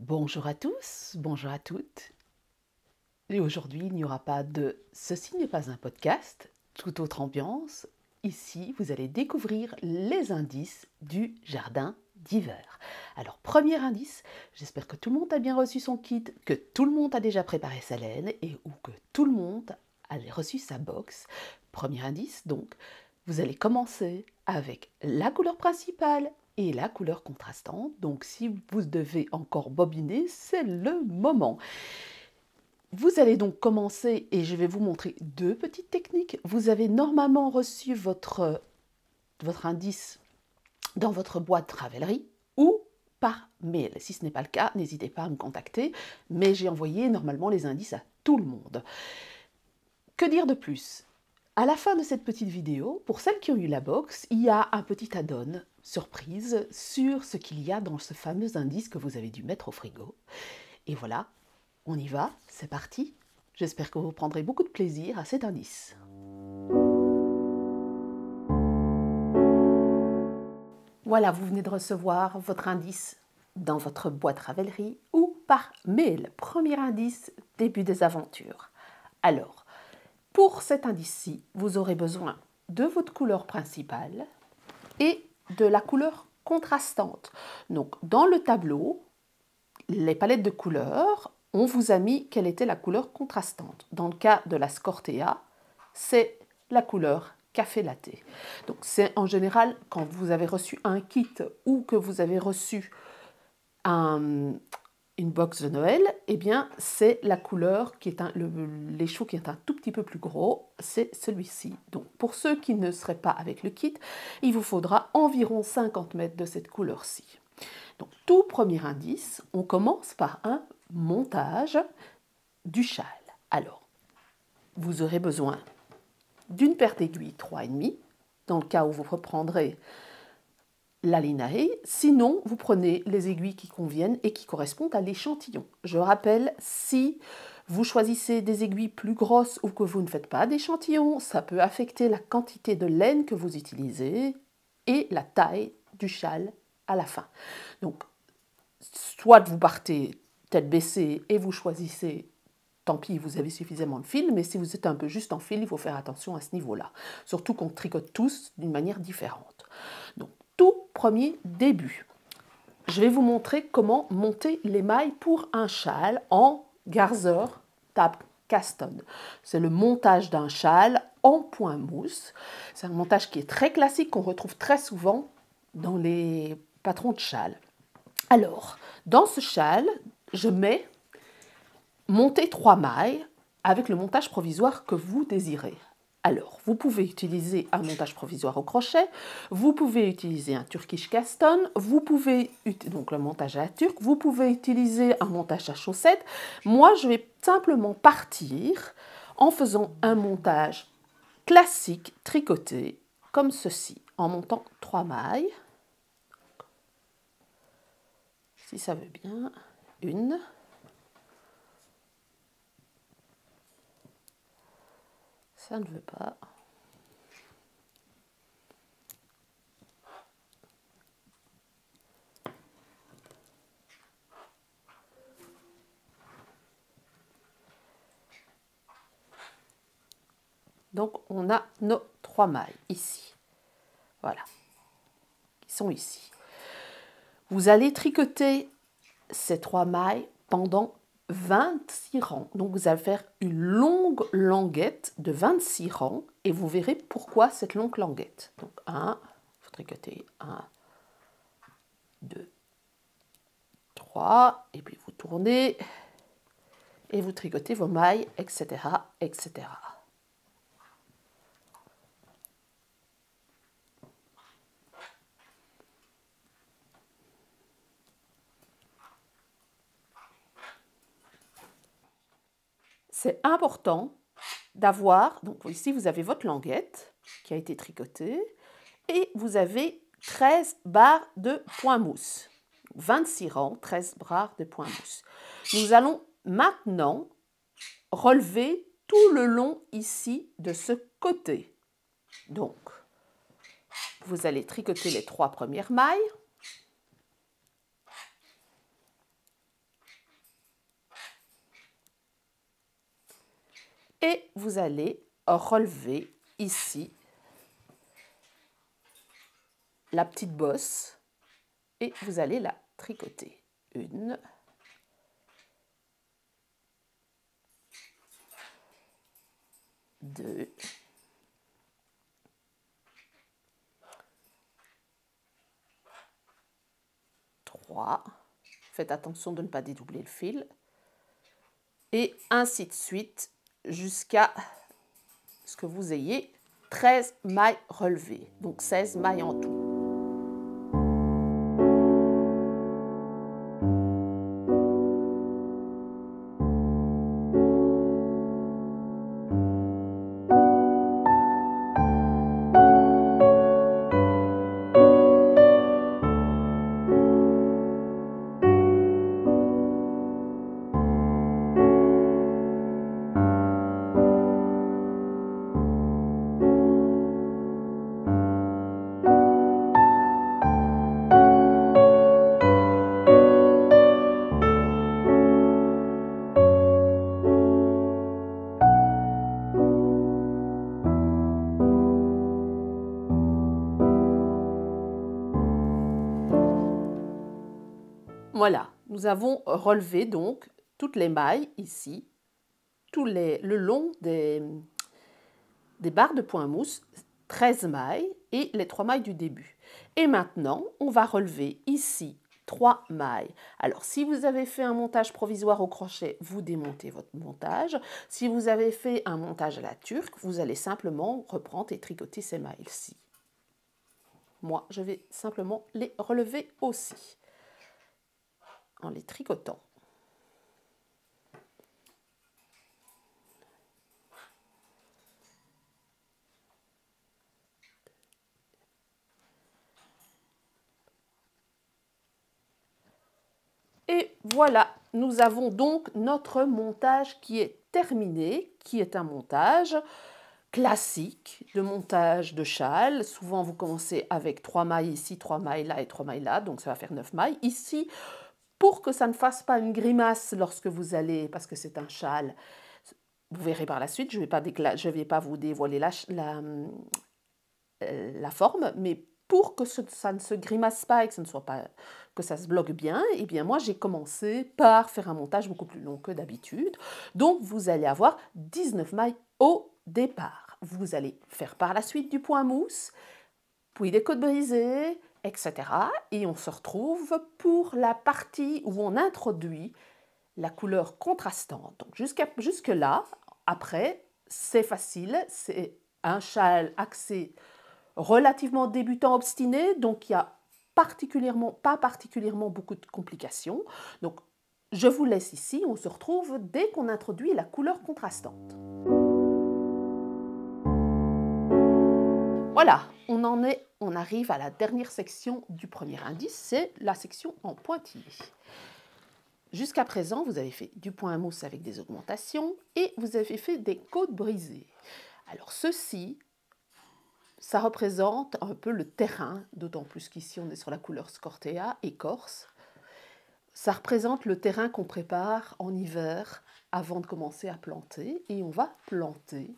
Bonjour à tous, bonjour à toutes. Et aujourd'hui, il n'y aura pas de Ceci n'est pas un podcast, toute autre ambiance. Ici, vous allez découvrir les indices du jardin d'hiver. Alors, premier indice, j'espère que tout le monde a bien reçu son kit, que tout le monde a déjà préparé sa laine et ou que tout le monde a reçu sa box. Premier indice, donc, vous allez commencer avec la couleur principale et la couleur contrastante. Donc, si vous devez encore bobiner, c'est le moment. Vous allez donc commencer et je vais vous montrer deux petites techniques. Vous avez normalement reçu votre indice dans votre boîte Ravelry ou par mail. Si ce n'est pas le cas, n'hésitez pas à me contacter, mais j'ai envoyé normalement les indices à tout le monde. Que dire de plus? À la fin de cette petite vidéo, pour celles qui ont eu la box, il y a un petit add-on surprise sur ce qu'il y a dans ce fameux indice que vous avez dû mettre au frigo. Et voilà, on y va, c'est parti. J'espère que vous prendrez beaucoup de plaisir à cet indice. Voilà, vous venez de recevoir votre indice dans votre boîte Ravelry ou par mail. Premier indice, début des aventures. Alors, pour cet indice-ci, vous aurez besoin de votre couleur principale et de la couleur contrastante. Donc, dans le tableau, les palettes de couleurs, on vous a mis quelle était la couleur contrastante. Dans le cas de la Scortea, c'est la couleur café latte. Donc c'est en général quand vous avez reçu un kit ou que vous avez reçu une box de Noël, eh bien c'est la couleur qui est l'échou qui est un tout petit peu plus gros, c'est celui-ci. Donc pour ceux qui ne seraient pas avec le kit, il vous faudra environ 50 mètres de cette couleur-ci. Donc, tout premier indice, on commence par un montage du châle. Alors, vous aurez besoin d'une paire d'aiguilles 3,5, dans le cas où vous reprendrez la linae. Sinon, vous prenez les aiguilles qui conviennent et qui correspondent à l'échantillon. Je rappelle, si vous choisissez des aiguilles plus grosses ou que vous ne faites pas d'échantillon, ça peut affecter la quantité de laine que vous utilisez et la taille du châle à la fin. Donc, soit vous partez tête baissée et vous choisissez, tant pis, vous avez suffisamment de fil, mais si vous êtes un peu juste en fil, il faut faire attention à ce niveau-là. Surtout qu'on tricote tous d'une manière différente. Donc, tout premier début. Je vais vous montrer comment monter les mailles pour un châle en Garzer Tab Caston. C'est le montage d'un châle en point mousse. C'est un montage qui est très classique, qu'on retrouve très souvent dans les patrons de châle. Alors, dans ce châle, je mets monter 3 mailles avec le montage provisoire que vous désirez. Alors, vous pouvez utiliser un montage provisoire au crochet, vous pouvez utiliser un Turkish Caston, vous pouvez, donc le montage à la turque, vous pouvez utiliser un montage à chaussettes. Moi, je vais simplement partir en faisant un montage classique tricoté, comme ceci, en montant 3 mailles. Si ça veut bien, une. Ça ne veut pas. Donc, on a nos 3 mailles ici. Voilà. Qui sont ici. Vous allez tricoter ces 3 mailles pendant 26 rangs. Donc, vous allez faire une longue languette de 26 rangs et vous verrez pourquoi cette longue languette. Donc, 1, vous tricotez 1, 2, 3, et puis vous tournez et vous tricotez vos mailles, etc., etc. C'est important d'avoir, donc ici vous avez votre languette qui a été tricotée et vous avez 13 barres de point mousse. 26 rangs, 13 barres de point mousse. Nous allons maintenant relever tout le long ici de ce côté. Donc, vous allez tricoter les 3 premières mailles. et vous allez relever ici la petite bosse et vous allez la tricoter. 1, 2, 3. Faites attention de ne pas dédoubler le fil. Et ainsi de suite jusqu'à ce que vous ayez 13 mailles relevées, donc 16 mailles en tout. Voilà, nous avons relevé donc toutes les mailles ici, le long des barres de point mousse, 13 mailles et les 3 mailles du début. Et maintenant, on va relever ici 3 mailles. Alors, si vous avez fait un montage provisoire au crochet, vous démontez votre montage. Si vous avez fait un montage à la turque, vous allez simplement reprendre et tricoter ces mailles-ci. Moi, je vais simplement les relever aussi en les tricotant. Et voilà, nous avons donc notre montage qui est terminé, qui est un montage classique de montage de châle. Souvent, vous commencez avec 3 mailles ici, 3 mailles là et 3 mailles là, donc ça va faire 9 mailles. Ici, pour que ça ne fasse pas une grimace lorsque vous allez, parce que c'est un châle, vous verrez par la suite, je ne vais pas vous dévoiler la forme, mais pour que ça ne se grimace pas et que, que ça se bloque bien, eh bien moi j'ai commencé par faire un montage beaucoup plus long que d'habitude. Donc vous allez avoir 19 mailles au départ. Vous allez faire par la suite du point mousse, puis des côtes brisées, etc. Et on se retrouve pour la partie où on introduit la couleur contrastante. Donc jusque-là, après, c'est facile, c'est un châle axé relativement débutant obstiné, donc il n'y a pas particulièrement beaucoup de complications. Donc je vous laisse ici, on se retrouve dès qu'on introduit la couleur contrastante. Voilà, on arrive à la dernière section du premier indice, c'est la section en pointillé. Jusqu'à présent, vous avez fait du point à mousse avec des augmentations et vous avez fait des côtes brisées. Alors ceci, ça représente un peu le terrain, d'autant plus qu'ici on est sur la couleur Scortea, écorce. Ça représente le terrain qu'on prépare en hiver avant de commencer à planter et on va planter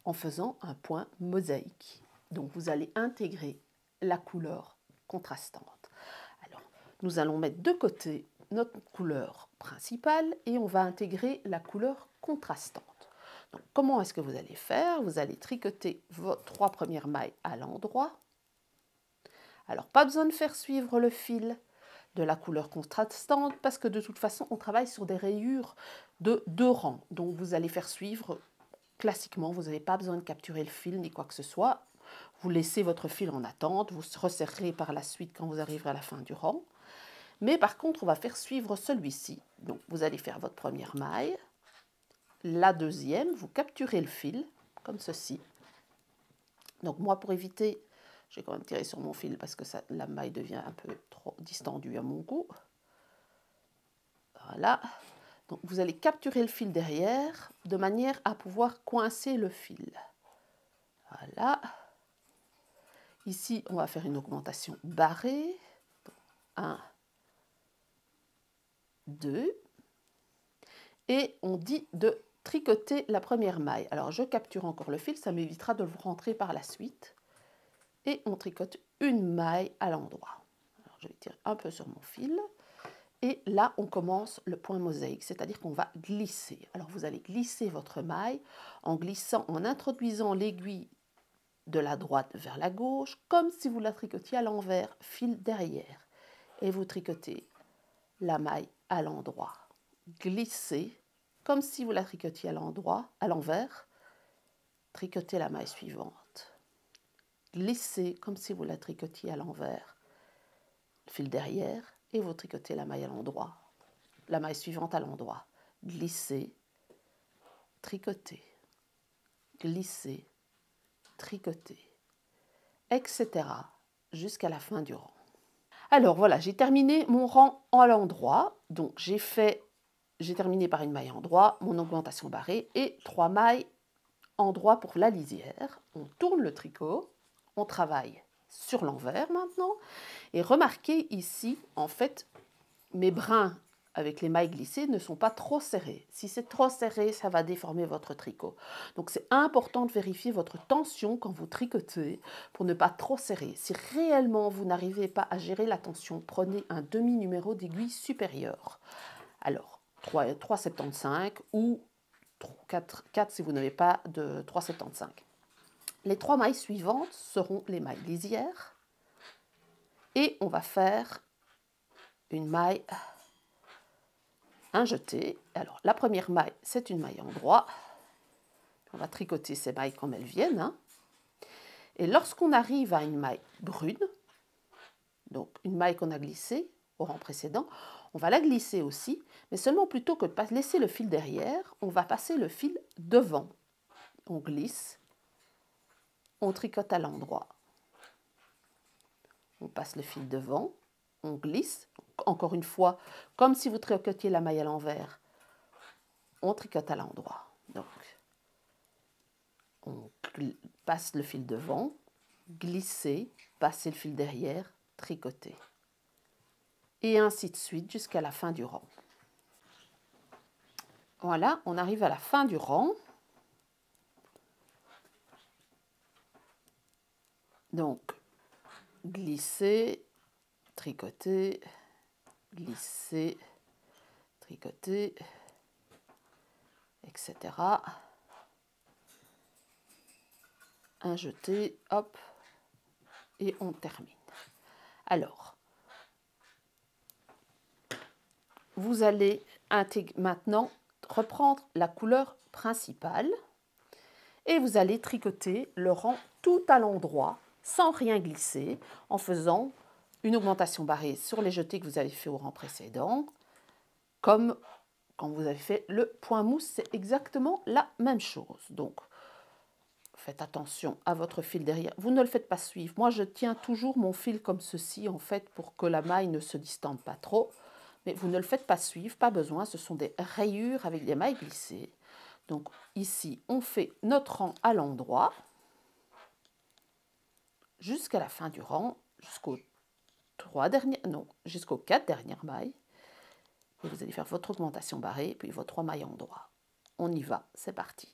en faisant un point mosaïque. Donc vous allez intégrer la couleur contrastante. Alors, nous allons mettre de côté notre couleur principale et on va intégrer la couleur contrastante. Donc, comment est-ce que vous allez faire? Vous allez tricoter vos 3 premières mailles à l'endroit. Alors, pas besoin de faire suivre le fil de la couleur contrastante parce que de toute façon, on travaille sur des rayures de 2 rangs. Donc, vous allez faire suivre classiquement, vous n'avez pas besoin de capturer le fil ni quoi que ce soit. Vous laissez votre fil en attente, vous resserrez par la suite quand vous arriverez à la fin du rang. Mais par contre, on va faire suivre celui-ci. Donc, vous allez faire votre première maille. La deuxième, vous capturez le fil, comme ceci. Donc moi, pour éviter, j'ai quand même tiré sur mon fil parce que la maille devient un peu trop distendue à mon goût. Voilà. Donc vous allez capturer le fil derrière de manière à pouvoir coincer le fil. Voilà. Ici, on va faire une augmentation barrée. 1, 2. Et on dit de tricotez la première maille. Alors je capture encore le fil, ça m'évitera de le rentrer par la suite. Et on tricote une maille à l'endroit. Alors je vais tirer un peu sur mon fil. Et là, on commence le point mosaïque, c'est-à-dire qu'on va glisser. Alors vous allez glisser votre maille en glissant, en introduisant l'aiguille de la droite vers la gauche, comme si vous la tricotiez à l'envers, fil derrière. Et vous tricotez la maille à l'endroit. Glissez, comme si vous la tricotiez à l'envers, tricotez la maille suivante. Glissez, comme si vous la tricotiez à l'envers, fil derrière, et vous tricotez la maille à l'endroit. La maille suivante à l'endroit. Glissez, tricotez, glissez, tricotez, etc. jusqu'à la fin du rang. Alors voilà, j'ai terminé mon rang à l'endroit. Donc j'ai terminé par une maille endroit, mon augmentation barrée et 3 mailles endroit pour la lisière. On tourne le tricot, on travaille sur l'envers maintenant. Et remarquez ici, en fait, mes brins avec les mailles glissées ne sont pas trop serrés. Si c'est trop serré, ça va déformer votre tricot. Donc c'est important de vérifier votre tension quand vous tricotez pour ne pas trop serrer. Si réellement vous n'arrivez pas à gérer la tension, prenez un demi-numéro d'aiguille supérieure. Alors 3,75 ou 4 si vous n'avez pas de 3,75. Les 3 mailles suivantes seront les mailles lisières. Et on va faire une maille, un jeté. Alors, la première maille, c'est une maille endroit. On va tricoter ces mailles comme elles viennent. Hein. Et lorsqu'on arrive à une maille brune, donc une maille qu'on a glissée au rang précédent, on va la glisser aussi, mais seulement plutôt que de laisser le fil derrière, on va passer le fil devant. On glisse, on tricote à l'endroit. On passe le fil devant, on glisse, encore une fois, comme si vous tricotiez la maille à l'envers, on tricote à l'endroit. Donc, on passe le fil devant, glisser, passer le fil derrière, tricoter. Et ainsi de suite jusqu'à la fin du rang. Voilà, on arrive à la fin du rang. Donc, glisser, tricoter, glisser, tricoter, etc. Un jeté, hop, et on termine. Alors, vous allez maintenant reprendre la couleur principale et vous allez tricoter le rang tout à l'endroit sans rien glisser en faisant une augmentation barrée sur les jetés que vous avez fait au rang précédent. Comme quand vous avez fait le point mousse, c'est exactement la même chose. Donc, faites attention à votre fil derrière. Vous ne le faites pas suivre. Moi, je tiens toujours mon fil comme ceci, en fait, pour que la maille ne se distende pas trop. Mais vous ne le faites pas suivre, pas besoin. Ce sont des rayures avec des mailles glissées. Donc, ici, on fait notre rang à l'endroit jusqu'à la fin du rang, jusqu'aux 4 dernières mailles. Et vous allez faire votre augmentation barrée, puis vos 3 mailles endroit. On y va, c'est parti.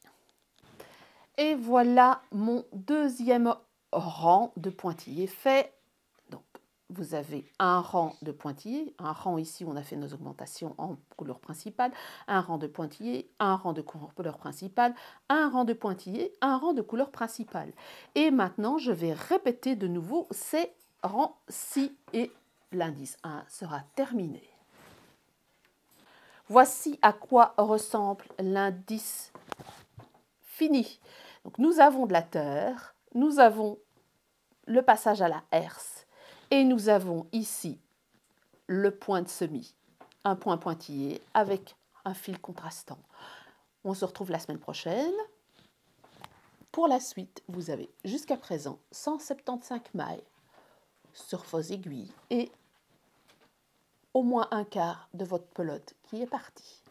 Et voilà mon deuxième rang de pointillés fait. Donc, vous avez un rang de pointillés, un rang ici où on a fait nos augmentations en couleur principale, un rang de pointillés, un rang de couleur principale, un rang de pointillés, un rang de couleur principale. Et maintenant, je vais répéter de nouveau ces rangs-ci et l'indice 1 sera terminé. Voici à quoi ressemble l'indice fini. Donc, nous avons de la terre, nous avons le passage à la herse et nous avons ici le point de semis, un point pointillé avec un fil contrastant. On se retrouve la semaine prochaine. Pour la suite, vous avez jusqu'à présent 175 mailles sur vos aiguilles et au moins un quart de votre pelote qui est parti.